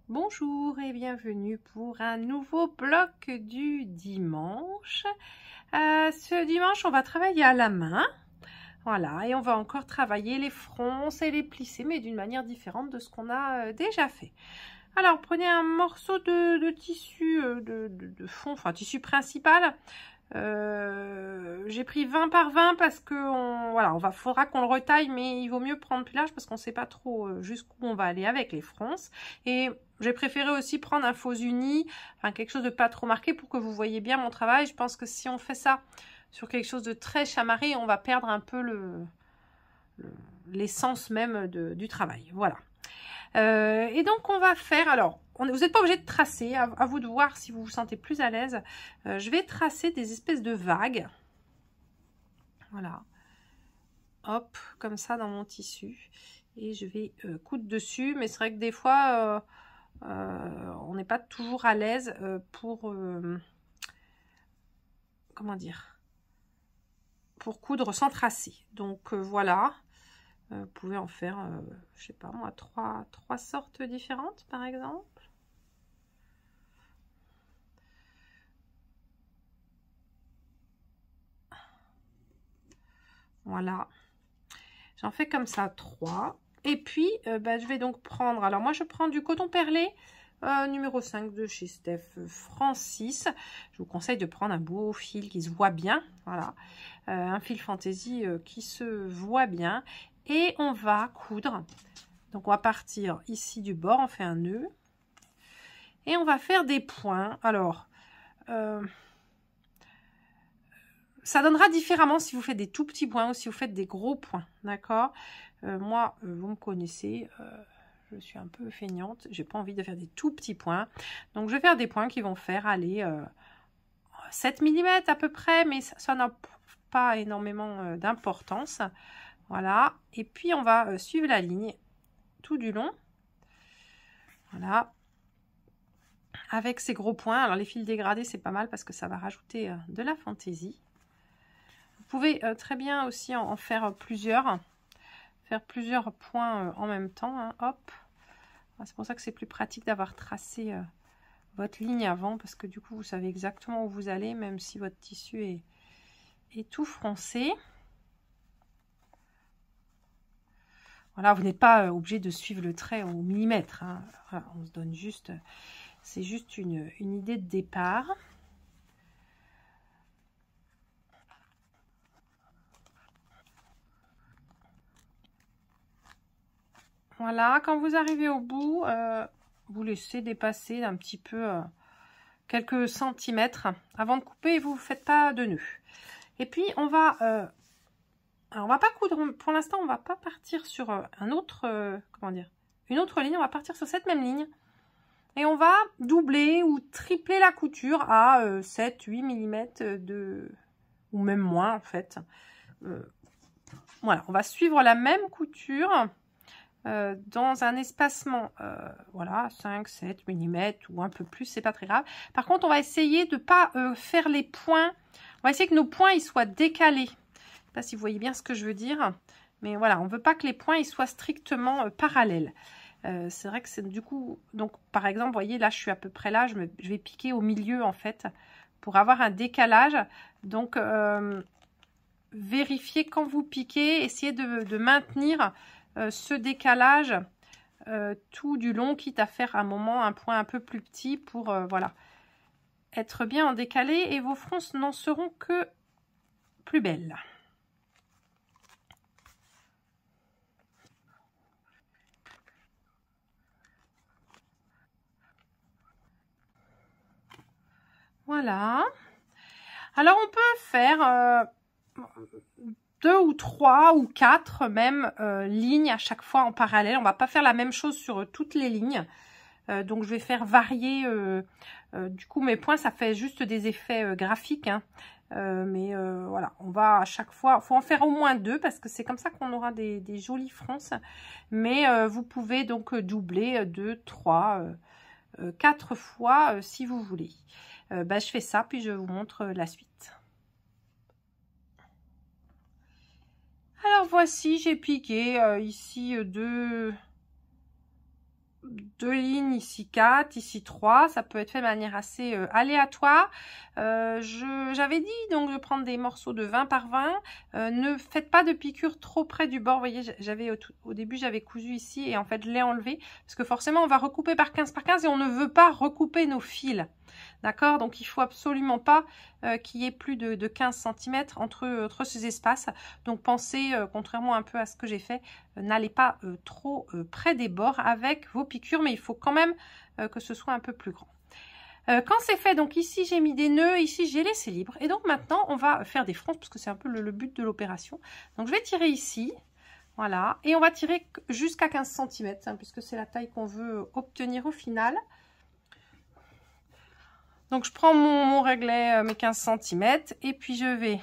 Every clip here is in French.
Bonjour et bienvenue pour un nouveau bloc du dimanche. Ce dimanche, on va travailler à la main. Voilà, et on va encore travailler les fronces et les plissés, mais d'une manière différente de ce qu'on a déjà fait. Alors, prenez un morceau de tissu de fond, enfin tissu principal. J'ai pris 20 par 20 parce que faudra qu'on le retaille, mais il vaut mieux prendre plus large parce qu'on ne sait pas trop jusqu'où on va aller avec les fronces. Et j'ai préféré aussi prendre un faux uni, enfin quelque chose de pas trop marqué pour que vous voyez bien mon travail. Je pense que si on fait ça sur quelque chose de très chamarré, on va perdre un peu l'essence même du travail. Voilà. Et donc on va faire, alors vous n'êtes pas obligé de tracer, à vous de voir si vous vous sentez plus à l'aise. Je vais tracer des espèces de vagues, voilà, hop, comme ça dans mon tissu, et je vais coudre dessus, mais c'est vrai que des fois on n'est pas toujours à l'aise pour comment dire, pour coudre sans tracer. Donc voilà. Vous pouvez en faire, je sais pas moi, trois sortes différentes par exemple. Voilà. J'en fais comme ça 3. Et puis, je vais donc prendre, alors moi je prends du coton perlé numéro 5 de chez Steph Francis. Je vous conseille de prendre un beau fil qui se voit bien. Voilà. Un fil fantaisie qui se voit bien. Et on va coudre. Donc on va partir ici du bord, on fait un nœud. Et on va faire des points. Alors, ça donnera différemment si vous faites des tout petits points ou si vous faites des gros points. D'accord? Moi, vous me connaissez, je suis un peu feignante. J'ai pas envie de faire des tout petits points. Donc, je vais faire des points qui vont faire aller 7 mm à peu près, mais ça n'a pas énormément d'importance. Voilà. Et puis, on va suivre la ligne tout du long. Voilà. Avec ces gros points. Alors, les fils dégradés, c'est pas mal parce que ça va rajouter de la fantaisie. Vous pouvez très bien aussi en faire plusieurs. Faire plusieurs points en même temps. Hein. Hop. C'est pour ça que c'est plus pratique d'avoir tracé votre ligne avant. Parce que du coup, vous savez exactement où vous allez. Même si votre tissu est tout froncé. Voilà, vous n'êtes pas obligé de suivre le trait au millimètre. Hein. Voilà, on se donne juste... C'est juste une idée de départ. Voilà, quand vous arrivez au bout, vous laissez dépasser un petit peu quelques centimètres avant de couper et vous ne faites pas de nœud. Et puis on va, alors on va pas coudre, pour l'instant on va pas partir sur un autre, comment dire, une autre ligne, on va partir sur cette même ligne. Et on va doubler ou tripler la couture à 7-8 mm ou même moins en fait. Voilà, on va suivre la même couture dans un espacement, voilà, 5-7 mm ou un peu plus, c'est pas très grave. Par contre, on va essayer de ne pas faire les points. On va essayer que nos points ils soient décalés. Je sais pas si vous voyez bien ce que je veux dire. Mais voilà, on ne veut pas que les points ils soient strictement parallèles. C'est vrai que c'est du coup, donc par exemple, vous voyez là je suis à peu près là, je vais piquer au milieu en fait pour avoir un décalage. Donc vérifiez quand vous piquez, essayez de maintenir ce décalage tout du long, quitte à faire un moment un point un peu plus petit pour voilà, être bien en décalé et vos fronces n'en seront que plus belles. Voilà. Alors on peut faire 2 ou 3 ou 4 même lignes à chaque fois en parallèle. On va pas faire la même chose sur toutes les lignes. Donc je vais faire varier du coup mes points, ça fait juste des effets graphiques. Hein. Voilà, on va à chaque fois, faut en faire au moins 2 parce que c'est comme ça qu'on aura des jolies fronces. Mais vous pouvez donc doubler 2, 3, 4 fois si vous voulez. Je fais ça puis je vous montre la suite. Alors voici, j'ai piqué ici deux 2 lignes, ici 4, ici 3. Ça peut être fait de manière assez aléatoire. J'avais dit donc de prendre des morceaux de 20 par 20. Ne faites pas de piqûres trop près du bord. Vous voyez, au début, j'avais cousu ici et en fait, je l'ai enlevé. Parce que forcément, on va recouper par 15 par 15 et on ne veut pas recouper nos fils. D'accord? Donc, il faut absolument pas qu'il y ait plus de 15 cm entre ces espaces. Donc, pensez, contrairement un peu à ce que j'ai fait, n'allez pas trop près des bords avec vos piqûres, mais il faut quand même que ce soit un peu plus grand. Quand c'est fait, donc ici j'ai mis des nœuds, ici j'ai laissé libre. Et donc maintenant, on va faire des fronces, parce que c'est un peu le but de l'opération. Donc je vais tirer ici, voilà, et on va tirer jusqu'à 15 cm, hein, puisque c'est la taille qu'on veut obtenir au final. Donc je prends mon réglet, mes 15 cm, et puis je vais,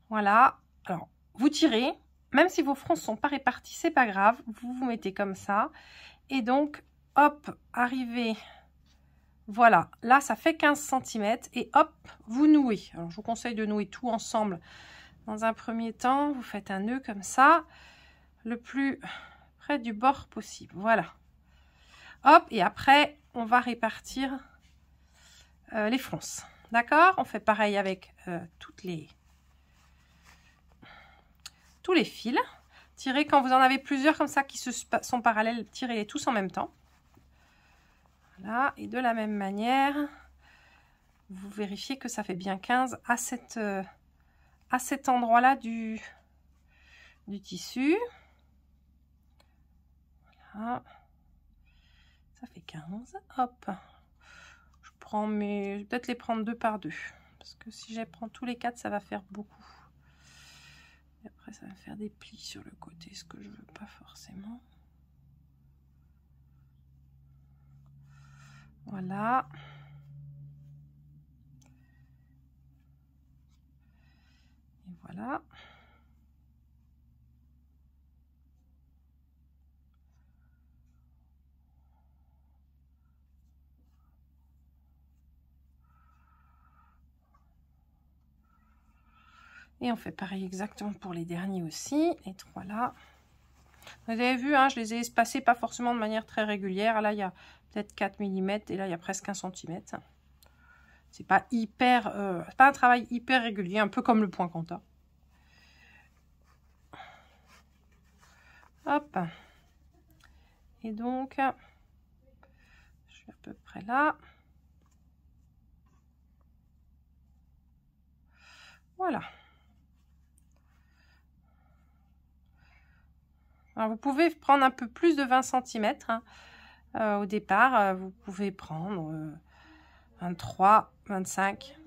voilà, alors vous tirez, même si vos fronces ne sont pas réparties, c'est pas grave, vous vous mettez comme ça, et donc, hop, arrivez, voilà, là ça fait 15 cm, et hop, vous nouez. Alors je vous conseille de nouer tout ensemble. Dans un premier temps, vous faites un nœud comme ça, le plus près du bord possible, voilà. Hop, et après, on va répartir les fronces. D'accord? On fait pareil avec tous les fils. Tirez quand vous en avez plusieurs comme ça qui sont parallèles, tirez-les tous en même temps. Voilà, et de la même manière, vous vérifiez que ça fait bien 15 à cet endroit-là du tissu. Voilà. Ça fait 15. Hop. Je prends je vais peut-être les prendre 2 par 2. Parce que si je prends tous les 4, ça va faire beaucoup. Et après, ça va faire des plis sur le côté, ce que je veux pas forcément. Voilà. Et voilà. Et on fait pareil exactement pour les derniers aussi, les 3 là. Vous avez vu, hein, je les ai espacés pas forcément de manière très régulière. Là, il y a peut-être 4 mm et là, il y a presque 1 cm. C'est pas hyper, c'est pas un travail hyper régulier, un peu comme le point compta. Hop. Et donc, je suis à peu près là. Voilà. Alors, vous pouvez prendre un peu plus de 20 cm hein, au départ. Vous pouvez prendre 23, 25.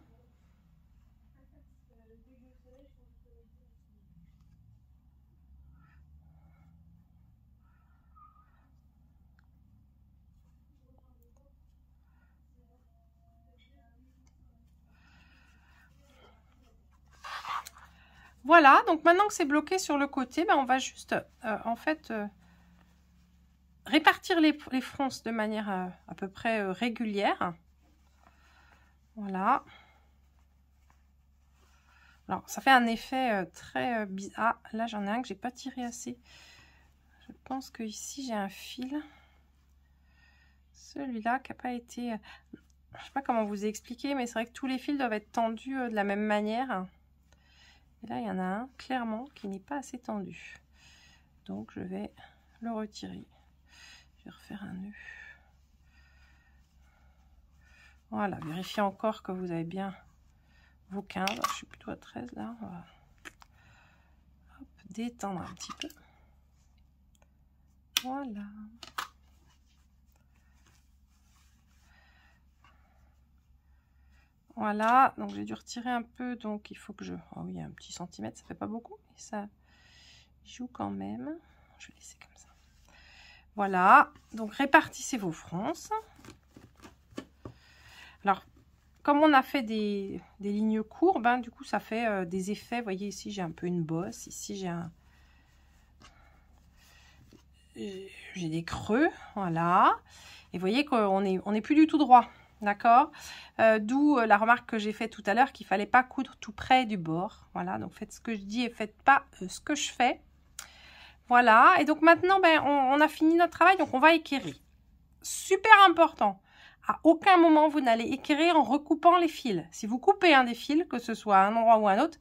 Voilà, donc maintenant que c'est bloqué sur le côté, ben on va juste en fait répartir les fronces de manière à peu près régulière. Voilà. Alors ça fait un effet très bizarre. Ah, là j'en ai un que j'ai pas tiré assez. Je pense que ici j'ai un fil. Celui-là qui n'a pas été... je sais pas comment vous expliquer, mais c'est vrai que tous les fils doivent être tendus de la même manière. Et là, il y en a un, clairement, qui n'est pas assez tendu. Donc, je vais le retirer. Je vais refaire un nœud. Voilà, vérifiez encore que vous avez bien vos 15. Je suis plutôt à 13, là. On va hop, détendre un petit peu. Voilà. Voilà, donc j'ai dû retirer un peu, donc il faut que je... Oh oui, un petit centimètre, ça fait pas beaucoup, mais ça joue quand même. Je vais laisser comme ça. Voilà, donc répartissez vos fronces. Alors, comme on a fait des lignes courbes, hein, du coup ça fait des effets. Vous voyez ici, j'ai un peu une bosse, ici j'ai des creux, voilà. Et vous voyez qu'on n'est plus du tout droit. D'accord, d'où la remarque que j'ai faite tout à l'heure qu'il fallait pas coudre tout près du bord. Voilà, donc faites ce que je dis et faites pas ce que je fais. Voilà, et donc maintenant, ben, on a fini notre travail, donc on va équerrer. Super important, à aucun moment vous n'allez équerrer en recoupant les fils. Si vous coupez un des fils, que ce soit à un endroit ou à un autre,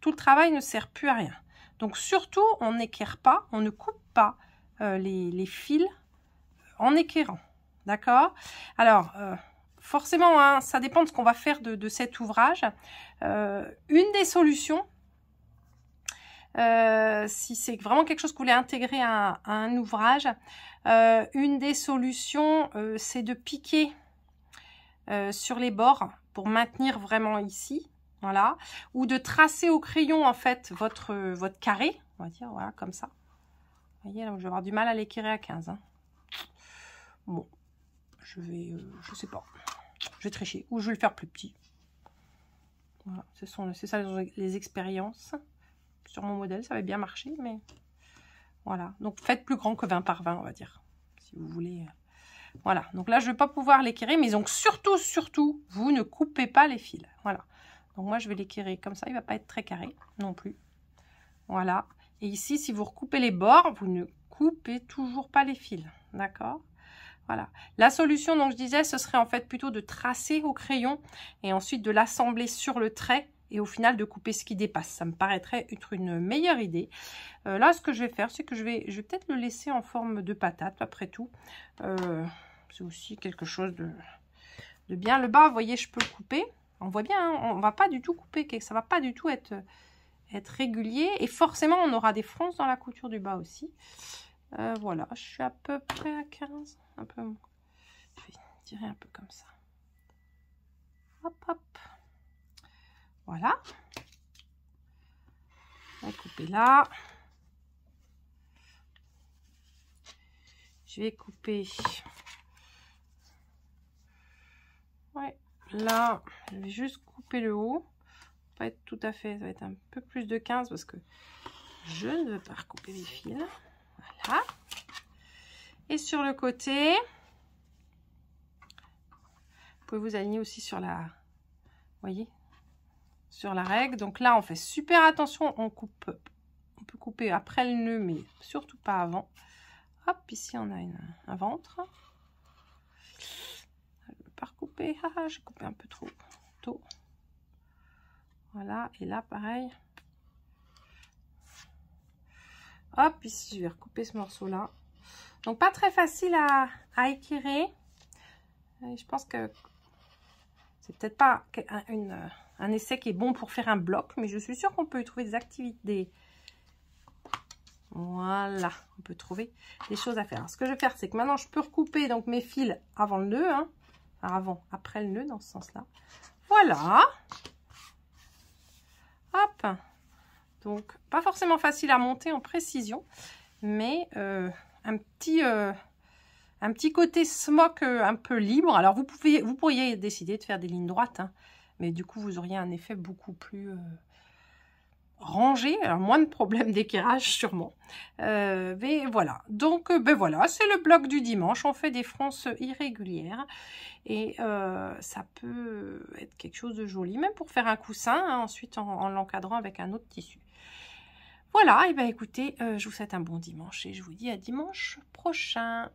tout le travail ne sert plus à rien. Donc surtout, on n'équerre pas, on ne coupe pas les fils en équerrant. D'accord? Alors, forcément, hein, ça dépend de ce qu'on va faire de cet ouvrage. Une des solutions, si c'est vraiment quelque chose que vous voulez intégrer à un ouvrage, une des solutions, c'est de piquer sur les bords pour maintenir vraiment ici, voilà, ou de tracer au crayon en fait votre carré, on va dire, voilà, comme ça. Vous voyez, là, je vais avoir du mal à l'équerrer à 15. Hein. Bon, je vais, je sais pas, je vais tricher, ou je vais le faire plus petit. Voilà, c'est ça les expériences. Sur mon modèle, ça va bien marcher, mais voilà. Donc, faites plus grand que 20 par 20, on va dire, si vous voulez. Voilà. Donc là, je ne vais pas pouvoir l'équerrer, mais donc surtout, vous ne coupez pas les fils. Voilà. Donc moi, je vais l'équerrer comme ça. Il ne va pas être très carré non plus. Voilà. Et ici, si vous recoupez les bords, vous ne coupez toujours pas les fils. D'accord? Voilà. La solution, donc je disais, ce serait en fait plutôt de tracer au crayon et ensuite de l'assembler sur le trait. Et au final, de couper ce qui dépasse. Ça me paraîtrait être une meilleure idée. Là, ce que je vais faire, c'est que je vais peut-être le laisser en forme de patate, après tout. C'est aussi quelque chose de bien. Le bas, vous voyez, je peux le couper. On voit bien, hein, on ne va pas du tout couper. Ça ne va pas du tout être régulier. Et forcément, on aura des fronces dans la couture du bas aussi. Voilà, je suis à peu près à 15. Un peu. Je vais tirer un peu comme ça. Hop, hop. Voilà. On va couper là. Je vais couper. Ouais, là, je vais juste couper le haut. Pas être tout à fait, ça va être un peu plus de 15 parce que je ne veux pas recouper les fils. Voilà. Et sur le côté, vous pouvez vous aligner aussi sur la, vous voyez, sur la règle. Donc là, on fait super attention, on coupe, on peut couper après le nœud, mais surtout pas avant. Hop, ici on a un ventre. Je ne veux pas recouper. Ah, j'ai coupé un peu trop tôt. Voilà, et là pareil. Hop, ici je vais recouper ce morceau là. Donc pas très facile à équerrer. Et je pense que c'est peut-être pas un essai qui est bon pour faire un bloc, mais je suis sûre qu'on peut y trouver des activités. Voilà, on peut trouver des choses à faire. Alors, ce que je vais faire, c'est que maintenant je peux recouper donc mes fils avant le nœud, hein. Enfin, après le nœud dans ce sens-là. Voilà. Hop. Donc, pas forcément facile à monter en précision, mais un petit côté smock un peu libre. Alors, vous pourriez décider de faire des lignes droites, hein, mais du coup, vous auriez un effet beaucoup plus rangé. Alors, moins de problèmes d'équerrage, sûrement. Mais voilà. Donc, ben voilà, c'est le bloc du dimanche. On fait des fronces irrégulières. Et ça peut être quelque chose de joli, même pour faire un coussin, hein, ensuite en l'encadrant avec un autre tissu. Voilà, et bien écoutez, je vous souhaite un bon dimanche et je vous dis à dimanche prochain.